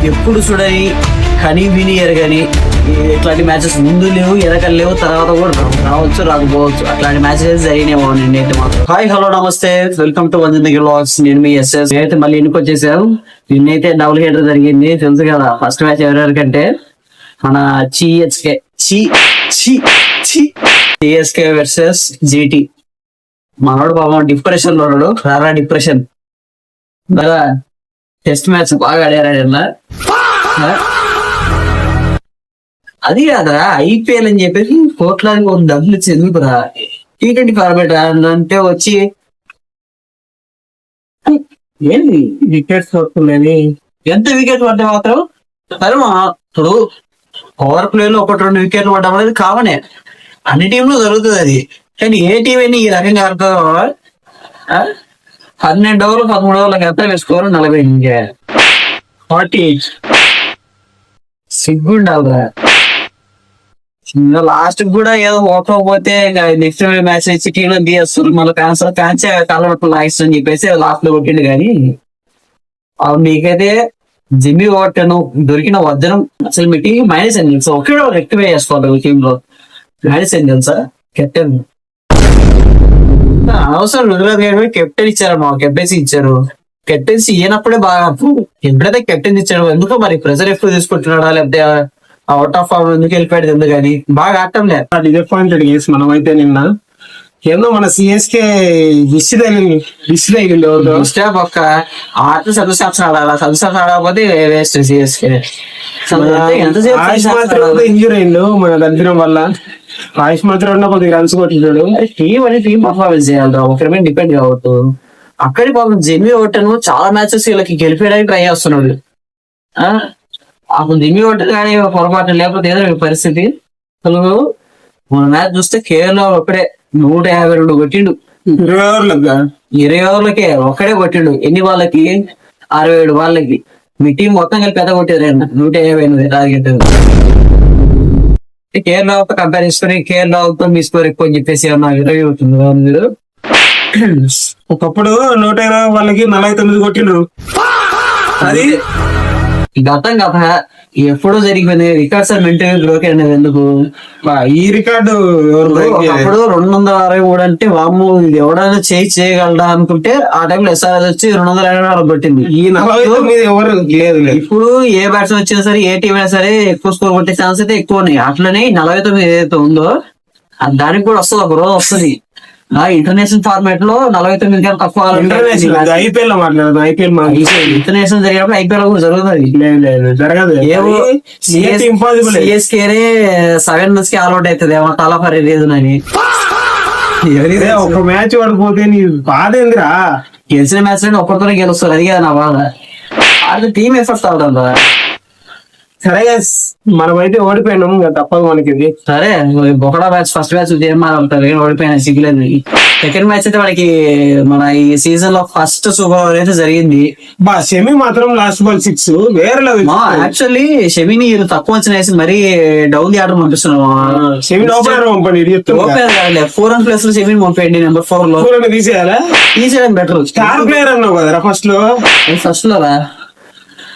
ఎప్పుడు చూడని కనీ విని ఎరగని ఇట్లాంటి మ్యాచెస్ ముందు లేవు, ఎరకలు లేవు, తర్వాత కూడా రావచ్చు రాకపోవచ్చు. అట్లాంటి మ్యాచెస్ జరిగినాయి నిన్నైతే మాత్రం. హాయ్ హలో నమస్తే, వెల్కమ్ టు వంద వ్లాగ్స్. నేను మీ ఎస్ఎస్. నేనైతే మళ్ళీ ఇంటికి వచ్చేసాను. నిన్నైతే డబుల్ హెడర్ జరిగింది, తెలుసు కదా. ఫస్ట్ మ్యాచ్ ఎవరెవరికంటే మన సిఎస్కే వర్సెస్ జీటీ. మనోడు పాపం డిప్రెషన్ లో ఉన్నాడు. రారా డిప్రెషన్ బాగా టెస్ట్ మ్యాచ్ బాగా ఆడారా. అది కాదా ఐపీఎల్ అని చెప్పేసి కోట్లాది డబ్బులు ఇచ్చి ఎందుకురా T20 ఫార్మేట్ అంటే వచ్చి ఏంది వికెట్స్ వస్తున్నాయి. ఎంత వికెట్ పడ్డా మాత్రం సరే ఇప్పుడు పవర్ ప్లే లో 1-2 వికెట్లు పడ్డం అనేది కామనే, అన్ని టీంలో జరుగుతుంది అది. కానీ ఏ టీం అయినా ఈ రకంగా ఆడుతుందో 12 ఓవర్లు 13 ఓవర్లకు ఎంత వేసుకోరు 40 48 సిగ్గుండాలిరా. లాస్ట్ కూడా ఏదో ఓకపోతే నెక్స్ట్ మ్యాచ్ ఇచ్చి టీంలో తీయేస్తారు. మళ్ళీ ఫ్యాన్స్ కాలం లాగిస్తా అని చెప్పేసి లాస్ట్ లో కొట్టిండు. కానీ మీకైతే జిమ్మి ఓటను దొరికిన వద్దనం అసలు మీ టీం మైనస్ అని తెలుసా. ఒకే రెక్టిఫై చేసుకోవాలి టీమ్ లో. మైనస్ అని తెలుసా కెప్టెన్ అవసరం కెప్టెన్ ఇచ్చారు, మా కెప్టెన్సీ ఇచ్చారు. కెప్టెన్సీ ఇయ్యనప్పుడే బాగా, ఎప్పుడైతే కెప్టెన్ ఇచ్చాడు ఎందుకో మరి ప్రెజర్ ఎక్కువ తీసుకుంటున్నాడా లేకపోతే అవుట్ ఆఫ్ ఫామ్ ఎందుకు వెళ్ళిపోయాడు ఎందుకు కానీ బాగా ఆడటం లేదు. డిసప్పాయింటెడ్ కేసు మనం అయితే నిన్న ఏదో మన సిఎస్కే ఒక్క ఆట చదువుశాస్త్రం ఆడాలా, చదువుశాస్త్రం ఆడకపోతే వేస్ట్ సిఎస్కే. ఇంజూరీ అయిండు మన దరిద్రం వల్ల. ఆయుష్ మాత్రం కొద్దిగా రన్స్ కొట్టినాడు. టీం పర్ఫార్మెన్స్ చేయాలి, ఒకరి మీద డిపెండ్ కావద్దు. అక్కడి పాపం జిమ్మి ఓటను చాలా మ్యాచెస్ వీళ్ళకి గెలిపేయడానికి ట్రై చేస్తున్నాడు. అప్పుడు జిమ్మి ఓటన్ కానీ పొరపాటు లేకపోతే ఏదో పరిస్థితి. అసలు మన మ్యాచ్ చూస్తే కేరళ ఒకడే 152 కొట్టిండు 20 ఓవర్లకే ఒక్కడే కొట్టిండు. ఎన్ని వాళ్ళకి 67 వాళ్ళకి. మీ టీం మొత్తం కలిపి పెద్ద కొట్టారు 158 టార్గెట్. కేరళతో కంపేర్ చేసుకుని కేరళతో మీ స్కోర్ ఎక్కువ అని చెప్పేసి నాకు ఇంటర్వ్యూ అవుతుంది మీరు. ఒకప్పుడు 120 వాళ్ళకి 49 కొట్టిండు. అది గతం కథ ఎప్పుడో జరిగిపోయింది. రికార్డ్స్ మెంటల్ బ్రోక్ అనేది ఎందుకు ఈ రికార్డు అప్పుడు 263 అంటే వాము ఇది ఎవడైనా చేయగలడా అనుకుంటే ఆ టైంలో ఎస్ఆర్ఎస్ వచ్చి 256 కొట్టింది. ఈ 49 ఎవరు లేదు. ఇప్పుడు ఏ బ్యాట్స్మెన్ వచ్చినా సరే ఏ టీం అయినా సరే ఎక్కువ స్కోర్ కొట్టే ఛాన్స్ అయితే ఎక్కువ ఉన్నాయి. అట్లనే 49 ఏదైతే ఉందో దానికి కూడా వస్తుంది, ఒక రోజు వస్తుంది. ఇంటర్నేషనల్ ఫార్మాట్ లో 49 కన్నా తక్కువ. ఐపీఎల్ లో మాట్లాడదు. ఇంటర్నేషనల్ జరిగినప్పుడు ఐపీఎల్ కూడా జరుగుతుంది. జరగదు. సిఎస్కే 7 runs కి ఆల్అౌట్ అవుతుంది ఏమో తల ఫర్ రీజన్ అని. ఒక మ్యాచ్ పడిపోతే నీ బాధ ఏందిరా. గెలిచిన మ్యాచ్ లో ఒక్కరితోనే గెలుస్తారు, అది కదా నా బాధ. అది టీమ్ ఎఫర్ట్స్ అవడం. సరే మనమైతే ఓడిపోయినాం, తప్పదు మనకి. సరే ఒకటో మ్యాచ్ ఫస్ట్ మ్యాచ్ ఓడిపోయినా సిగ్గులేదు. సెకండ్ మ్యాచ్ అయితే వాడికి మన ఈ సీజన్ లో ఫస్ట్ సూపర్ అయితే జరిగింది. షమి మాత్రం లాస్ట్ బాల్ 6 వేరే లెవెల్. యాక్చువల్లీ షమిని తక్కువ వచ్చిన వేసి మరీ డౌన్ ది ఆర్డర్ పంపిస్తున్నాం. 4 run ప్లేస్ లో షమిని పంపేయండి నెంబర్ 4 లో. తీసేయడం బెటర్. స్టార్ ప్లేయర్ అన్నావు కదా ఫస్ట్ లో రా.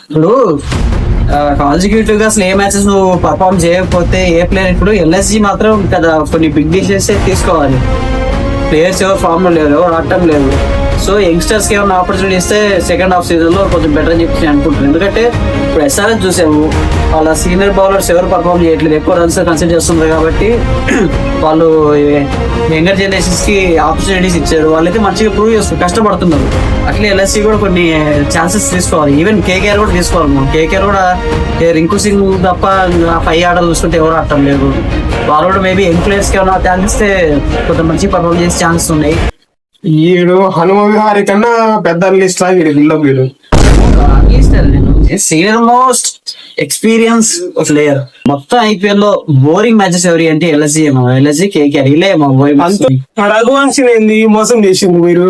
ఇప్పుడు కాన్సిక్యూటివ్ గా అసలు ఏ మ్యాచెస్ నువ్వు పర్ఫార్మ్ చేయకపోతే ఏ ప్లేయర్, ఇప్పుడు ఎల్ఎస్జీ మాత్రం కదా కొన్ని బిగ్ డిసిషన్స్ తీసుకోవాలి. ప్లేయర్స్ ఎవరు ఫామ్ లో లేరు, ఎవరు ఆడటం లేదు. సో యంగ్స్టర్స్ కి ఏమైనా ఆపర్చునిటీ ఇస్తే సెకండ్ హాఫ్ సీజన్ లో కొంచెం బెటర్ అని చెప్పి అనుకుంటున్నాను. ఎందుకంటే ఇప్పుడు ఎస్ఆర్ఎస్ చూసాము, వాళ్ళ సీనియర్ బౌలర్స్ ఎవరు పర్ఫార్మ్ చేయట్లేదు, ఎక్కువ రన్స్ కన్సిడర్ చేస్తున్నారు. కాబట్టి వాళ్ళు యంగర్ జనరేషన్స్ కి ఆపర్చునిటీస్ ఇచ్చారు. వాళ్ళైతే మంచిగా ప్రూవ్ చేస్తారు, కష్టపడుతున్నారు. అట్లే ఎల్ఎస్సీ కూడా కొన్ని ఛాన్సెస్ తీసుకోవాలి. ఈవెన్ కేకేఆర్ కూడా తీసుకోవాలి. కేకేఆర్ కూడా రింకు సింగ్ తప్ప 5 ఆటలు చూసుకుంటే ఎవరు ఆడటం లేదు. వాళ్ళు కూడా మేబీ యంగ్ ప్లేయర్స్ కి ఏమైనా ఛాన్స్ ఇస్తే కొంత మంచి పర్ఫార్మ్ చేసే ఛాన్సెస్ ఉన్నాయి. ఈడు హనుమ విహారీ కన్నా పెద్ద లిస్ట్ వీడు సీనియర్ మోస్ట్ ఎక్స్పీరియన్స్ ప్లేయర్. మొత్తం ఐపీఎల్ లో బోరింగ్ మ్యాచెస్ ఎవరి అంటే ఎల్ఎస్జీ కేకేఆర్ ఇలా రఘువంశీ ఏంది మోసం చేసింది మీరు.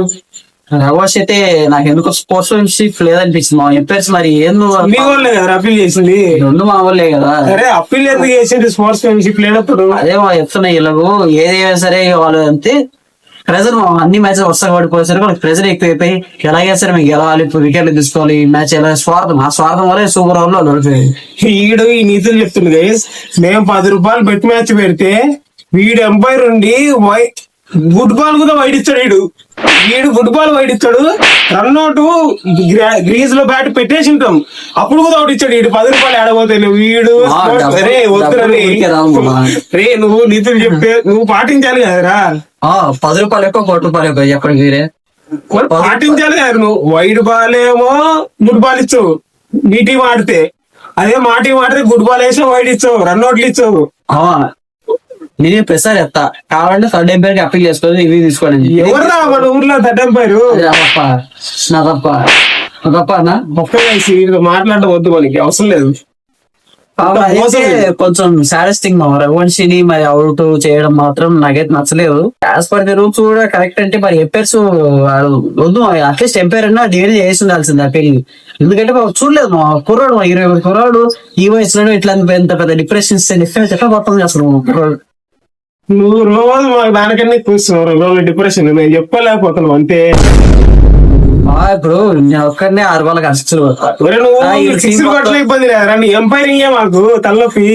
రఘువంశ్ అయితే నాకు ఎందుకు స్పోర్ట్స్ మెన్షిప్ లేదనిపించింది. మా ఎంపైర్స్ మరి ఏందో మీ వాళ్ళే కదా అప్పీల్ చేసింది. రెండు మా వాళ్ళే కదా. అరే అప్పీల్ ఎందుకు చేసింది స్పోర్ట్స్ మెన్షిప్ లేనప్పుడు. అదే చెప్తున్నా వీళ్ళకు ఏదైనా సరే వాళ్ళు అంతే ప్రెజర్ అన్ని మ్యాచ్ వరుసగా పడిపోయేసరికి వాళ్ళకి ప్రెజర్ ఎక్కువైపోయి ఎలాగే సరే మీకు గెలవాలి ఇప్పుడు వికెట్లు తీసుకోవాలి ఈ మ్యాచ్ ఎలా స్వార్థం ఆ స్వార్థం వల్లే సూపర్ ఓవర్ లో ఓడిపోయాయి. వీడు ఈ నీతులు చెప్తుంది గైస్. మేము 10 రూపాయలు బెట్ మ్యాచ్ పెడితే వీడు ఎంపైర్ ఉండి గుడ్ బాల్ కూడా వైడ్ ఇస్తాడు. వీడు గుడ్ బాల్ వైడ్ ఇస్తాడు, రన్అట్ గ్రీజ్ లో బ్యాట్ పెట్టేసి ఉంటాం, అప్పుడు కూడా ఒకటి ఇచ్చాడు. వీడు 10 రూపాయలు ఆడబోతాయి. వీడు రే వద్దురని రే నువ్వు నీతులు చెప్తే నువ్వు పాటించాలి కదరా. 10 రూపాయలు ఎక్కువ 1 రూపాయలు ఎక్కువ చెప్పండి మీరే పాటించాలి కదా. నువ్వు వైడ్ బాల్ ఏమో గుడ్ బాల్ ఇచ్చావు నీ టీం ఆడితే, అదే మా టీం ఆడితే గుడ్ బాల్ వేసావు వైడ్ ఇచ్చావు రన్అట్లు ఇచ్చావు. నేను ప్రెసర్ ఎత్తా కావాలంటే థర్డ్ ఎంపైర్ కి అప్పీల్ చేసుకోవాలి ఇవి తీసుకోండి. ఎవరు రా మన ఊర్లో థర్డ్ ఎంపైర్? నా తప్ప అన్న మాట్లాడడం వద్దు, మనకి అవసరం లేదు. కొంచెం సాడెస్టింగ్ రఘువంశిని మరి అవుట్ చేయడం మాత్రం నాకైతే నచ్చలేదు. యాజ్ పర్ ది రూల్స్ కూడా కరెక్ట్ అంటే మరి ఎంపైర్స్ వద్దు, అట్లీస్ట్ ఎంపైర్ అన్నా డిగ్రీ చేసి ఉండాల్సింది అప్పీల్. ఎందుకంటే చూడలేదు మా కుర్రాడు 20 కుర్రాడు ఈ వయసులో ఇట్లా ఎంత పెద్ద డిప్రెషన్ డిఫరెన్స్ ఎట్లా మొత్తం చేస్తున్నావు కుర్రాడు. నువ్వు రోజు మాకు దానికన్నా కూర్చున్నావు డిప్రెషన్, నేను చెప్పలేకపోతున్నావు అంతే. ఇప్పుడు నేను ఒక్కడనే 6 బాళ్ళకి అసలు ఇబ్బంది లేదురా, నీ ఎంపైరింగ్ మాకు తలనొప్పి.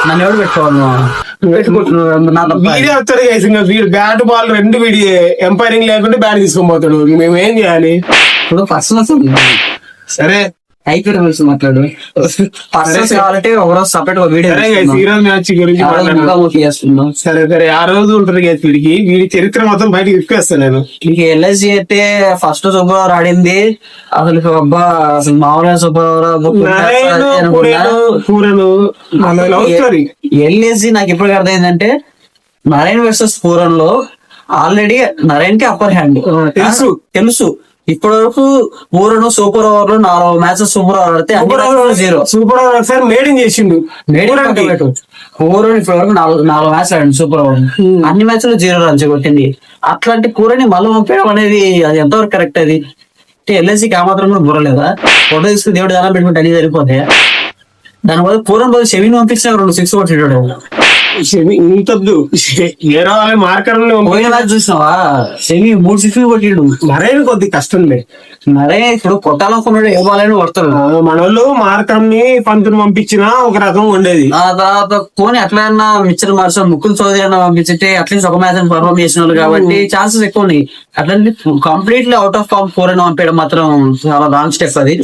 నన్ను ఎవరు పెట్టుకోవాలి వీడే వచ్చాడు కదా, వీడు బ్యాట్ బాల్ 2 వీడి ఎంపైరింగ్ లేకుంటే బ్యాట్ తీసుకొని పోతాడు. మేము ఏం చేయాలి ఇప్పుడు? పర్సనల్స్ సరే ఐపీఎల్ గురించి మాట్లాడు. పర్సనల్స్ కావాలంటే ఒకరోజు సపరేట్ గా వీడియో సీరియల్ మ్యాచ్ గురించి చేస్తున్నాం. సరే సరే ఆ రోజు ఉంటుంది కదా వీడికి, వీడి చరిత్ర మొత్తం బయటకి విప్పేస్తాను నేను. నీకు ఎల్ఎస్జీ అయితే ఫస్ట్ సూపర్ ఓవర్ ఆడింది అసలు అబ్బా, అసలు మామూలుగా సూపర్ ఓవర్. ఎల్ఎస్జీ నాకు ఇప్పుడు అర్థమైందంటే నరేన్ వర్సెస్ పూరన్ లో ఆల్రెడీ నరేన్ కి అప్పర్ హ్యాండ్ తెలుసు. ఇప్పటి వరకు పూరను సూపర్ ఓవర్ లో 4 మ్యాచెస్ సూపర్ ఓవర్ ఆడితే 0 సూపర్ ఓవర్ సార్ మేడింగ్ చేసిండు. పూరన్ ఇప్పటి వరకు 4 మ్యాచ్ ఆడింది సూపర్ ఓవర్, అన్ని మ్యాచ్ లో 0 రన్స్ కొట్టింది. అట్లాంటి పూరని మళ్ళీ పంపేయడం అనేది అది ఎంతవరకు కరెక్ట్? అది ఎల్ఎస్సీకి ఆ మాత్రం కూడా బుర్రలేదా? ఫోటో తీసుకుని దేవుడు దాని పెట్టుకుంటే అన్ని సరిపోతే దాని వల్ల పూరం బదులు చెవిని పంపించిన 2 6 కొట్టాడు. ఇంతద్దు ఏదో మార్కర్ పోయిన మ్యాచ్ చూసినావా? సెమి 3 6 కొట్టిండు. నరేన్ కొద్ది కష్టంలే. నరేన్ ఇప్పుడు కొట్టాలనుకున్నాడు ఏ బాలని కొడతాడు. మన వాళ్ళు మార్కర్ ని పంతుని పంపించినా ఒక రకం ఉండేది. ఆ తర్వాత పోనీ అట్లన్నా మిచ్చర్ మార్చం ముక్కులు చౌదరి అన్న పంపించితే అట్లీస్ట్ ఒక మ్యాచ్ పర్ఫార్మ్ చేసిన వాళ్ళు కాబట్టి ఛాన్సెస్ ఎక్కువ ఉన్నాయి. అట్లనే కంప్లీట్లీ అవుట్ ఆఫ్ ఫామ్ 4 పంపించడం మాత్రం చాలా రాంగ్ స్టెప్. అది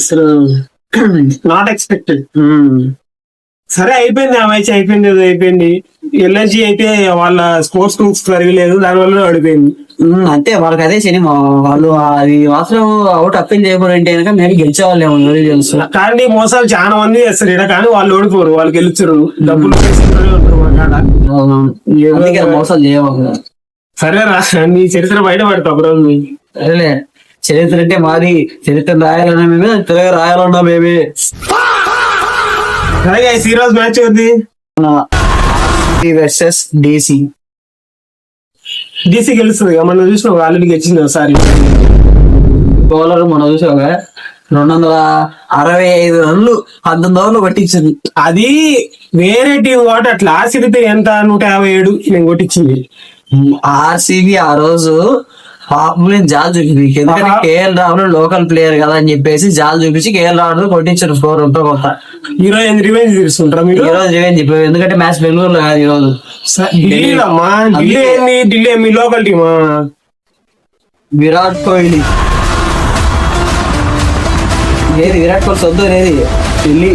నాట్ ఎక్స్పెక్టెడ్. సరే అయిపోయింది ఆ మ్యాచ్, అయిపోయింది. ఎల్ఎస్జీ అయితే వాళ్ళ స్పోర్ట్స్ గ్రూప్స్ జరగలేదు, దానివల్ల ఓడిపోయింది అంతే. వాళ్ళకి అదే శని వాళ్ళు అది మాత్రం అవుట్ అప్పీల్ చేయకూడదంటే కనుక మేము గెలిచేవాళ్ళేమో తెలుసు. కానీ మోసాలు చాలా మంది చేస్తారు ఇక్కడ, కానీ వాళ్ళు ఓడిపోరు, వాళ్ళు గెలుస్తారు. డబ్బులు మోసాలు చేయవాలి. సరే రా నీ చరిత్ర బయట పడతా రోజు. సరేలే, చరిత్ర అంటే మాది, చరిత్ర రాయాలన్నా మేమే, తెలుగు రాయాలన్నా మేమే. ఈ రోజు మ్యాచ్ ఉంది వర్సెస్ డీసీ. డీసీ గెలుస్తుంది మనం చూసినా, ఆల్రెడీ గెలిచింది ఒకసారి. బౌలర్ మనం చూసావుగా 265 రన్లు 19 ఓవర్లు కొట్టించింది. అది వేరే టీం కాబట్టి అట్లా ఆసిరితే ఎంత 157 నేను కొట్టించింది. ఆర్సీబీ ఆ రోజు పాపం జాల్ చూపింది, ఎందుకంటే కేఎల్ రాహుల్ లోకల్ ప్లేయర్ కదా అని చెప్పేసి జాల్ చూపించి కేఎల్ రాహుల్ కొట్టించారు స్కోర్ ఉంటో కొత్త. ఈ రోజు రివెంజ్ తీసుకుంటారా మీరు? ఈ రోజు రివెంజ్ ఎందుకంటే మ్యాచ్ బెంగళూరులో కాదు ఈ రోజు, ఢిల్లీ మీ లోకల్ టీమా. విరాట్ కోహ్లీ ఏది, విరాట్ కోహ్లీ సొంతం ఏది, ఢిల్లీ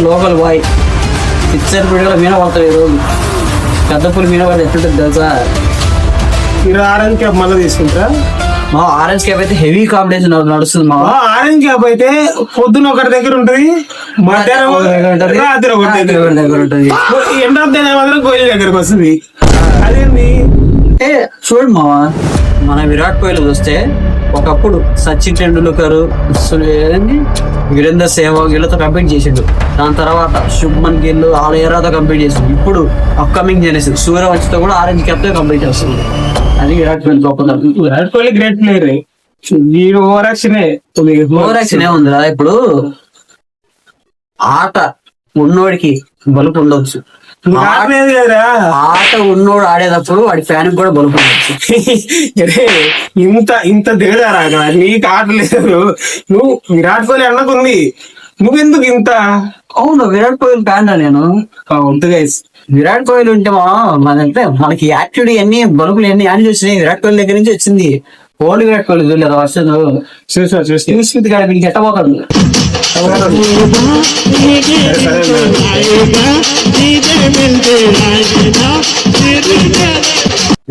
లోకల్ బాయ్. పిక్చర్ కూడా మీన పడతాడు ఈ రోజు, పెద్ద పులి మీన పడితే ఎట్లుంటుంది తెలుసా? మీరు ఆరెంజ్ క్యాప్ మళ్ళీ తీసుకుంటారా? మా ఆరెంజ్ క్యాప్ అయితే హెవీ కాంపిటీషన్ నడుస్తుంది. మా ఆరెంజ్ క్యాప్ అయితే పొద్దున ఒకటి దగ్గర ఉంటది, మధ్యాహ్నం రాత్రి ఒకటి దగ్గర ఉంటది, ఎండ్ ఆఫ్ ద డే మాత్రం కోహ్లీ దగ్గరకు వస్తుంది. అదేంది అంటే చూడు మావా, మన విరాట్ కోహ్లీ చూస్తే ఒకప్పుడు సచిన్ టెండూల్కర్, వీరేందర్ సెహ్వాగ్ వీళ్ళతో కంపీట్ చేసిండు. దాని తర్వాత శుభ్మన్ గిల్ వాళ్ళ ఏరాతో కంపీట్ చేసిండు. ఇప్పుడు అప్కమింగ్ జనరేషన్ సూర్యవంశితో కూడా ఆరెంజ్ క్యాప్ తో కంపీట్ చేస్తుంది. అది విరాట్ కోహ్లీ గొప్పతనం. Virat Kohli great player. Over action ఏముందిరా? ఇప్పుడు ఆట ఉన్నోడికి బలుపు ఉండొచ్చు, నీకు ఆడలేదు కదరా. ఆట ఉన్నోడు ఆడేటప్పుడు వాడి ఫ్యాన్ కూడా బలుపు. అరే ఇంత దిగదారా అక్కడ, నీకు ఆట లేదు. నువ్వు విరాట్ కోహ్లీ అన్నకుంది, నువ్వెందుకు ఇంత? అవును, విరాట్ కోహ్లీ ఫ్యాన్ నేను. వద్దు గైస్, విరాట్ కోహ్లీ ఉంటే మనంటే మనకి యాక్టివిటీ అన్ని బలుపులు అన్ని అని వచ్చినాయి. విరాట్ కోహ్లీ దగ్గర నుంచి వచ్చింది. ఓల్డ్ విరాట్ కోహ్లీ చూడలేదు అసలు. చూసి గారి మీకు ఎట్టబోతుంది.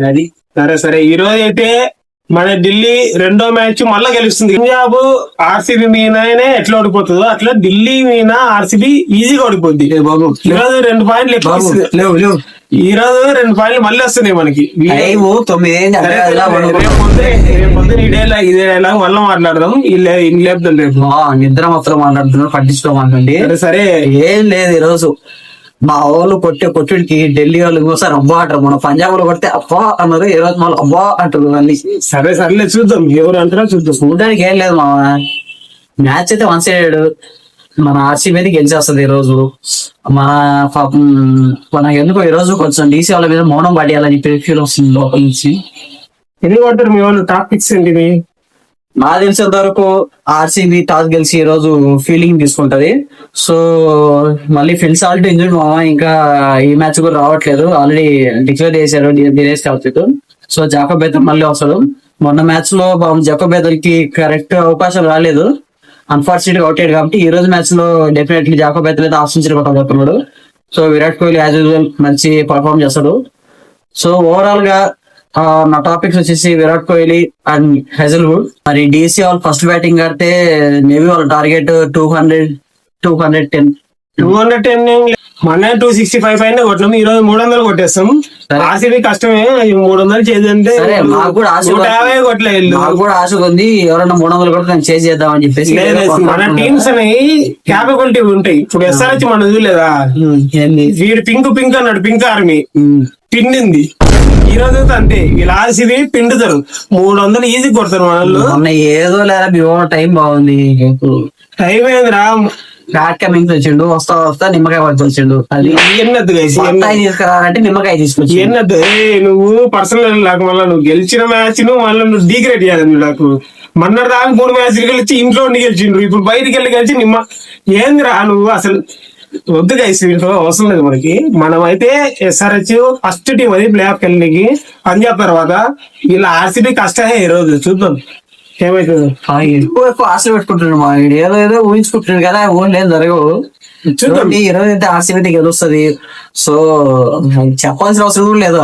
అది సరే ఈ రోజు అయితే మన ఢిల్లీ రెండో మ్యాచ్ మళ్ళా గెలుస్తుంది. పంజాబ్ ఆర్సీబీ మీదనే ఎట్లా ఓడిపోతుందో అట్లా ఢిల్లీ మీద ఆర్సీబీ ఈజీగా ఓడిపోద్ది. బాబు ఈ రోజు 2 పాయింట్లు ఎక్కువ వస్తుంది. లేవు ఈ రోజు 2 పాయింట్లు మళ్ళీ వస్తున్నాయి మనకి. టైం 9 రేపు ఇదే డైలాగ్ మళ్ళీ మాట్లాడదాం. లేపుతాం రేపు. నిద్ర మొత్తం మాట్లాడుతున్నారు, పట్టించుకోమండి. సరే ఏం లేదు ఈ రోజు మా వాళ్ళు కొట్టుడికి ఢిల్లీ వాళ్ళు ఇంకోసారి అబ్బా అంటారు. మన పంజాబ్ లో కొడితే అబ్బా అన్నారు, ఈ రోజు మళ్ళీ అబ్బా అంటారు అన్ని. సరేలే చూద్దాం ఎవరు అంటారో చూద్దాం. చూడడానికి ఏం లేదు మా మ్యాచ్ అయితే 1 సైడ్ మన ఆర్సీబీ మీద గెలిచేస్తుంది ఈ రోజు. మన పాపం మన ఎందుకో ఈ రోజు కొంచెం డీసీ వాళ్ళ మీద మౌనం పడేయాలని చెప్పి ఫీల్ వస్తుంది లోపల నుంచి. ఎన్ని కొడతారు మీ వాళ్ళు? టాపిక్స్ ఏంటివి? నాకు తెలిసేంత వరకు ఆర్సీబీ టాస్ గెలిచి ఈ రోజు ఫీలింగ్ తీసుకుంటది. సో మళ్ళీ ఫిల్ సాల్ట్ ఇంజూర్డ్ ఇంకా ఈ మ్యాచ్ కూడా రావట్లేదు, ఆల్రెడీ డిక్లేర్ చేశారు Dinesh Karthik. So Jacob Bethell మళ్ళీ వస్తాడు. మొన్న మ్యాచ్ లో జాకోబ్ బెథెల్ కి కరెక్ట్ అవకాశం రాలేదు, అన్ఫార్చునేట్ అవుట్ అయ్యాడు. కాబట్టి ఈ రోజు మ్యాచ్ లో డెఫినెట్లీ జాకోబ్ బెథెల్ అయితే హాఫ్ సెంచరీ కొట్టబోతున్నాడు. So Virat Kohli as usual మంచి పర్ఫార్మ్ చేస్తాడు. సో ఓవరాల్ గా నా టాపిక్స్ వచ్చేసి విరాట్ కోహ్లీ అండ్ హెజల్వుడ్. మరి డీసీ వాళ్ళు ఫస్ట్ బ్యాటింగ్ ఆడితే మేబీ వాళ్ళ టార్గెట్ 210. మన 265 పైన కొట్టినాం, ఈ రోజు 300 కొట్టేస్తాం. ఆర్సీబీ కష్టమే 300 చేద్దంటే. నాకు కూడా ఆశ 150 కొట్టలేదు. నాకు కూడా ఆశ ఉంది, ఎవరైనా 300 కూడా నేను చేసి చేద్దామని చెప్పేసి. మన టీమ్స్ అనేవి క్యాపబిలిటీ ఉంటాయి. ఇప్పుడు ఎస్ఆర్హెచ్ మనం చూడలేదా, వీడు పింక్ అన్నాడు, పింక్ ఆర్మీ పిండింది. ఈ రోజు అంతే, వీళ్ళు ఆర్సీబీ పిండుతారు, 300 ఈజీ కొడతారు వాళ్ళు. ఏదో లేదా మీ టైం బాగుంది, టైం ఏందిరా, బ్యాట్ కమింగ్స్ వచ్చిండు, వస్తా నిమ్మకాయ పడుతు వచ్చిండు. అది ఎన్నద్దు తీసుకురావాలంటే నిమ్మకాయ తీసుకొచ్చి ఎన్నద్దు. నువ్వు పర్సనల్ నాకు మళ్ళీ నువ్వు గెలిచిన మ్యాచ్ ను మళ్ళీ నువ్వు డీగ్రేడ్ చేయాలి. నాకు మొన్నటి దాకా 3 మ్యాచ్లు గెలిచి ఇంట్లో ఉండి గెలిచిండ్రు, ఇప్పుడు బయటికి వెళ్ళి గెలిచి ఏందిరా నువ్వు అసలు. వద్దు గైస్, వీటితో అవసరం లేదు మనకి. మనం అయితే ఎస్ఆర్హెచ్ ఫస్ట్ టీం అది ప్లే ఆఫ్ వెళ్ళడానికి. పంజాబ్ తర్వాత వీళ్ళ ఆర్సీబీ కష్టమే. ఈ రోజు చూద్దాం ఏమైతుంది. ఎక్కువ ఆశలు పెట్టుకుంటున్నాడు మా ఏదో ఏదో ఊహించుకుంటున్నాడు కదా, ఓన్ లేదు జరగవు. చూడండి ఈ రోజు అయితే ఆర్సీబీ గెలుస్తుంది. సో చెప్పాల్సిన అవసరం కూడా లేదు.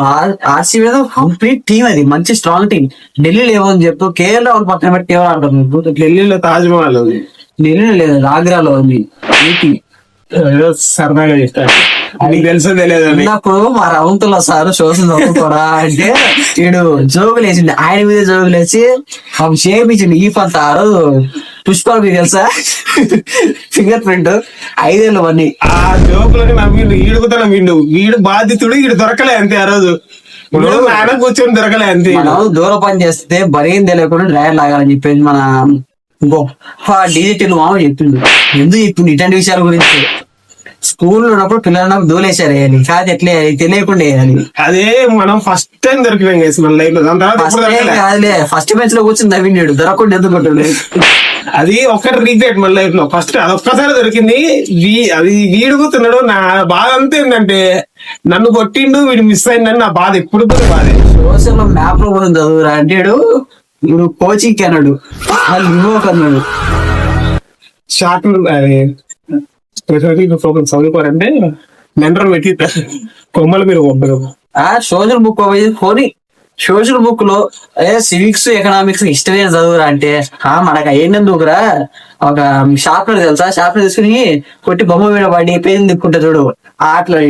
ఆర్సీబీ కంప్లీట్ టీం, అది మంచి స్ట్రాంగ్ టీం. ఢిల్లీలో ఏమని చెప్పు, కేఎల్ రాహుల్ పక్కన పెట్టి ఎవరు అంటారు. ఢిల్లీలో తాజ్ మహల్ ఉంది, ఢిల్లీలో లేదు ఆగ్రాలో ఉంది. సరదాగా చెప్తాను, నీకు తెలుసో తెలియదు. ఉన్నప్పుడు మా రవంతుల సార్ శోషణ చదువుకోరా అంటే వీడు జోగులు వేసిండు, ఆయన మీద జోగులు వేసి చేపించిండు. ఈ పంత పుష్పాలు మీకు తెలుసా, ఫింగర్ ప్రింట్ 5 ఏళ్ళు అన్ని. ఆ జోకులని నవ్విండు, ఈడుకుతా నవ్విండు. వీడు బాధితుడు, వీడు దొరకలే అంతే. ఆ రోజు ఆయన కూర్చొని దొరకలే అంతే. మనం దూర పని చేస్తే బరేం తెలియకుండా డ్రైవర్ లాగాలని చెప్పేసి మన డిజిటల్ మామ చెప్పిండు. ఎందుకు చెప్పిండు ఇట్లాంటి విషయాల గురించి. స్కూల్లో ఉన్నప్పుడు పిల్లలు దూలేసారు వేయాలి, కాదు ఎట్లా తెలియకుండా వేయాలి. అదే మనం ఫస్ట్ టైం దొరికినాం మన లైఫ్ లో. కాదులే, ఫస్ట్ బెంచ్ లో కూర్చొని నవ్విండు, దొరకకుండా ఎందుకు కొట్టాడు. అది ఒక్కటి రిగ్రెట్ మన లైఫ్ లో. ఫస్ట్ అదొక్కసారి దొరికింది, అది వీడుకుతున్నాడు. నా బాధ అంతా ఏంటంటే నన్ను కొట్టిండు, వీడు మిస్ అయిందని నా బాధ ఎప్పుడు బాధ. సోషల్ మ్యాప్ లో కూడా చదువురా అంటాడు, ఇప్పుడు కోచింగ్ అన్నాడు, వివోక్ అన్నాడు. షార్ట్ చదువుకోరంటే మెంటర్ పెట్టి కొమ్మల మీరు పంపరు. సోషల్ బుక్ పోనీ సోషల్ బుక్ లో సివిక్స్ ఎకనామిక్స్ హిస్టరీ చదువురా అంటే మనకు అయ్యేందుకురా. ఒక షార్ప్నర్ తెలుసా, షార్ప్నర్ తీసుకుని కొట్టి బొమ్మ మీద పడి పేరు తిప్పుకుంటా చూడు, ఆటలు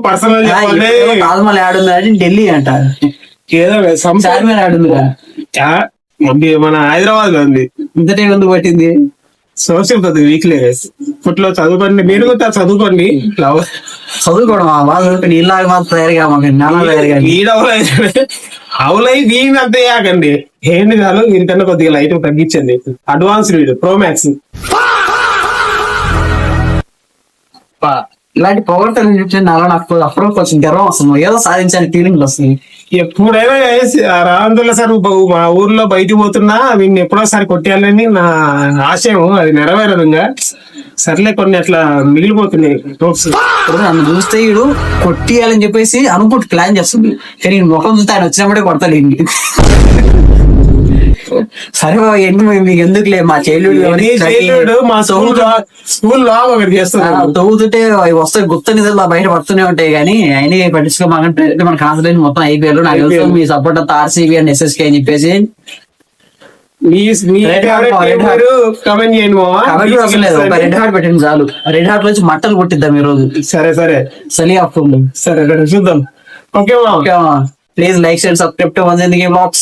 పర్సనల్ తాజ్మహల్ ఆడుంది ఢిల్లీ అంట, ఏదో చార్మినార్ ఆడుందిరా మన హైదరాబాద్ లో ఉంది. ఇంత టైం ఎందుకు పట్టింది? సోషల్ కొద్ది వీక్లీ ఇప్పట్లో చదువుకోండి, మీరు కూడా చదువుకోండి. చదువుకోవడం చదువుకుని ఇలాగ మాత్రం తయారుగా అవులై వీని అంత యాకండి. ఏంటి చాలు వీరికన్నా కొద్దిగా లైట్ తగ్గించండి. అడ్వాన్స్ వీడు ప్రో మ్యాక్స్ ఇలాంటి పొగడతలు చూసి నాలో నాకు అప్పుడు కొంచెం గర్వం వస్తుంది, ఏదో సాధించాలని ఫీలింగ్ వస్తుంది. ఎప్పుడైనా రావంతుల్లా సార్ మా ఊర్లో బయటికి పోతున్నా వీడిని ఎప్పుడోసారి కొట్టేయాలని నా ఆశయం, అది నెరవేరదు. ఇంకా సర్లే కొన్ని అట్లా మిగిలిపోతున్నాయి హోప్స్. ఇప్పుడు నన్ను చూస్తే వీడు కొట్టియాలని చెప్పేసి అనుకుంటూ ప్లాన్ చేస్తుంది, కానీ ఈ ముఖం చూస్తే ఆయన వచ్చినప్పుడే కొడతాడు ఏంటి. సరే ఎందుకు మీకు ఎందుకులే, మా చైల్డ్హుడ్ మా స్కూల్లో ఒకటి చేస్తున్నారు, తవ్వుతుంటే అవి వస్తాయి గుర్తు నిధులు బయట పడుతూనే ఉంటాయి, కానీ అయినా పట్టించుకోమంటే మన కాన్సన్ట్రేషన్ మొత్తం అయిపోయారు. నాకు తెలుసు మీ సపోర్ట్ అంతా ఆర్సీబీ అండ్ ఎస్ఎస్కే అని చెప్పేసి. కమెంట్ చేయండి రెడ్ హార్ట్ పెట్టండి చాలు, రెడ్ హార్ట్ నుంచి మట్టలు కొట్టిద్దాం ఈ రోజు. సరే సలి ఆఫ్టర్ సరే చూద్దాం. Okay please like and subscribe to 1 Zindagi Vlogs.